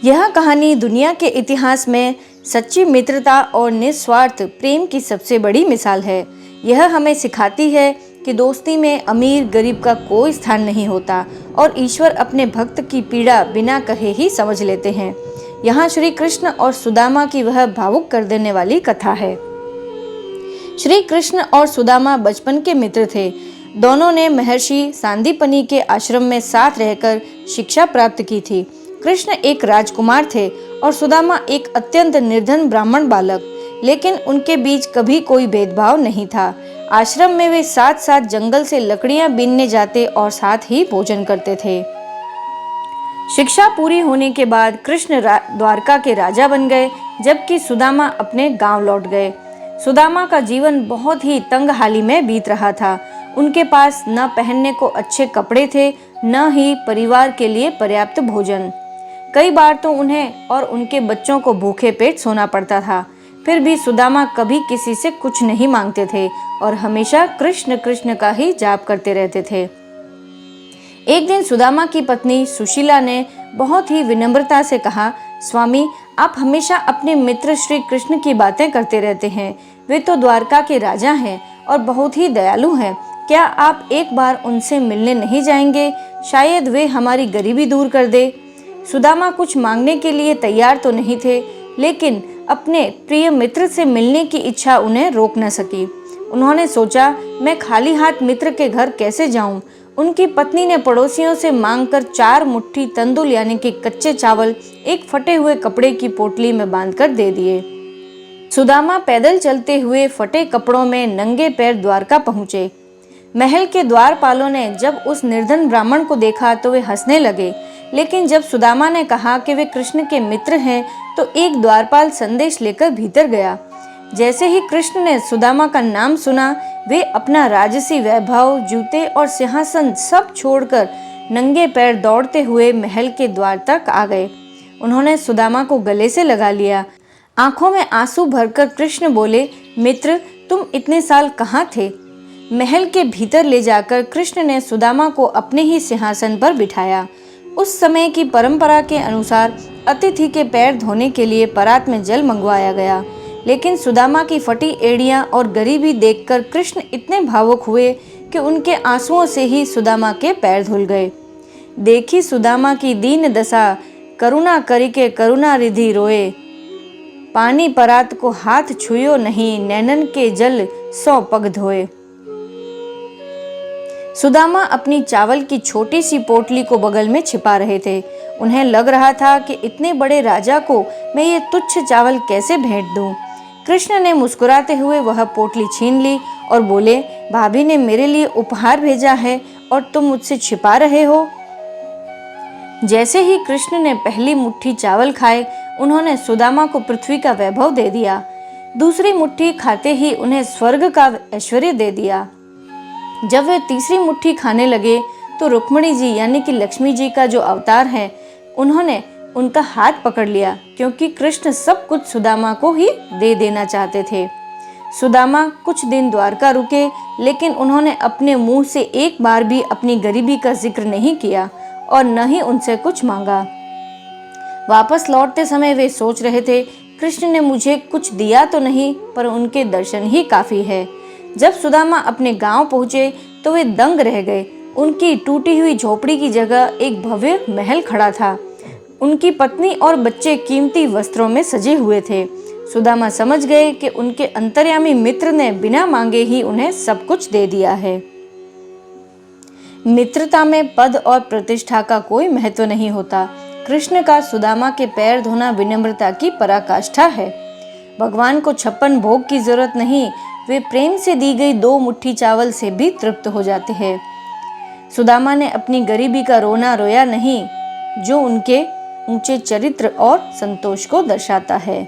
यह कहानी दुनिया के इतिहास में सच्ची मित्रता और निस्वार्थ प्रेम की सबसे बड़ी मिसाल है। यह हमें सिखाती है कि दोस्ती में अमीर गरीब का कोई स्थान नहीं होता और ईश्वर अपने भक्त की पीड़ा बिना कहे ही समझ लेते हैं। यहाँ श्री कृष्ण और सुदामा की वह भावुक कर देने वाली कथा है। श्री कृष्ण और सुदामा बचपन के मित्र थे। दोनों ने महर्षि सांदीपनि के आश्रम में साथ रहकर शिक्षा प्राप्त की थी। कृष्ण एक राजकुमार थे और सुदामा एक अत्यंत निर्धन ब्राह्मण बालक, लेकिन उनके बीच कभी कोई भेदभाव नहीं था। आश्रम में वे साथ साथ जंगल से लकड़ियां बीनने जाते और साथ ही भोजन करते थे। शिक्षा पूरी होने के बाद कृष्ण द्वारका के राजा बन गए, जबकि सुदामा अपने गांव लौट गए। सुदामा का जीवन बहुत ही तंगहाली में बीत रहा था। उनके पास न पहनने को अच्छे कपड़े थे, न ही परिवार के लिए पर्याप्त भोजन। कई बार तो उन्हें और उनके बच्चों को भूखे पेट सोना पड़ता था। फिर भी सुदामा कभी किसी से कुछ नहीं मांगते थे और हमेशा कृष्ण कृष्ण का ही जाप करते रहते थे। एक दिन सुदामा की पत्नी सुशीला ने बहुत ही विनम्रता से कहा, स्वामी, आप हमेशा अपने मित्र श्री कृष्ण की बातें करते रहते हैं। वे तो द्वारका के राजा हैं और बहुत ही दयालु हैं। क्या आप एक बार उनसे मिलने नहीं जाएंगे? शायद वे हमारी गरीबी दूर कर दे। सुदामा कुछ मांगने के लिए तैयार तो नहीं थे, लेकिन अपने प्रिय मित्र से मिलने की इच्छा उन्हें रोक न सकी। उन्होंने सोचा, मैं खाली हाथ मित्र के घर कैसे जाऊं? उनकी पत्नी ने पड़ोसियों से मांगकर 4 मुट्ठी तंदुल यानी कि कच्चे चावल एक फटे हुए कपड़े की पोटली में बांधकर दे दिए। सुदामा पैदल चलते हुए फटे कपड़ों में नंगे पैर द्वारका पहुंचे। महल के द्वारपालों ने जब उस निर्धन ब्राह्मण को देखा तो वे हंसने लगे, लेकिन जब सुदामा ने कहा कि वे कृष्ण के मित्र हैं तो एक द्वारपाल संदेश लेकर भीतर गया। जैसे ही कृष्ण ने सुदामा का नाम सुना, वे अपना राजसी वैभव, जूते और सिंहासन सब छोड़कर नंगे पैर दौड़ते हुए महल के द्वार तक आ गए। उन्होंने सुदामा को गले से लगा लिया। आंखों में आंसू भरकर कृष्ण बोले, मित्र, तुम इतने साल कहाँ थे? महल के भीतर ले जाकर कृष्ण ने सुदामा को अपने ही सिंहासन पर बिठाया। उस समय की परंपरा के अनुसार अतिथि के पैर धोने के लिए परात में जल मंगवाया गया, लेकिन सुदामा की फटी एड़ियां और गरीबी देखकर कृष्ण इतने भावुक हुए कि उनके आंसुओं से ही सुदामा के पैर धुल गए। देखी सुदामा की दीन दशा, करुणा करिके करुणा रिधि रोए। पानी परात को हाथ छुयो नहीं, नैनन के जल 100 पग धोए। सुदामा अपनी चावल की छोटी सी पोटली को बगल में छिपा रहे थे। उन्हें लग रहा था कि इतने बड़े राजा को मैं ये तुच्छ चावल कैसे भेंट दूं। कृष्ण ने मुस्कुराते हुए वह पोटली छीन ली और बोले, भाभी ने मेरे लिए उपहार भेजा है और तुम मुझसे छिपा रहे हो। जैसे ही कृष्ण ने पहली मुट्ठी चावल खाए, उन्होंने सुदामा को पृथ्वी का वैभव दे दिया। दूसरी मुट्ठी खाते ही उन्हें स्वर्ग का ऐश्वर्य दे दिया। जब वे तीसरी मुट्ठी खाने लगे तो रुक्मिणी जी यानी कि लक्ष्मी जी का जो अवतार है, उन्होंने उनका हाथ पकड़ लिया, क्योंकि कृष्ण सब कुछ सुदामा को ही दे देना चाहते थे। सुदामा कुछ दिन द्वारका रुके, लेकिन उन्होंने अपने मुंह से एक बार भी अपनी गरीबी का जिक्र नहीं किया और न ही उनसे कुछ मांगा। वापस लौटते समय वे सोच रहे थे, कृष्ण ने मुझे कुछ दिया तो नहीं, पर उनके दर्शन ही काफी है। जब सुदामा अपने गांव पहुंचे तो वे दंग रह गए। उनकी टूटी हुई झोपड़ी की जगह एक भव्य महल खड़ा था। उनकी पत्नी और बच्चे कीमती वस्त्रों में सजे हुए थे। सुदामा समझ गए कि उनके अंतर्यामी मित्र ने बिना मांगे ही उन्हें सब कुछ दे दिया है। मित्रता में पद और प्रतिष्ठा का कोई महत्व नहीं होता। कृष्ण का सुदामा के पैर धोना विनम्रता की पराकाष्ठा है। भगवान को 56 भोग की जरूरत नहीं, वे प्रेम से दी गई 2 मुट्ठी चावल से भी तृप्त हो जाते हैं। सुदामा ने अपनी गरीबी का रोना रोया नहीं, जो उनके ऊंचे चरित्र और संतोष को दर्शाता है।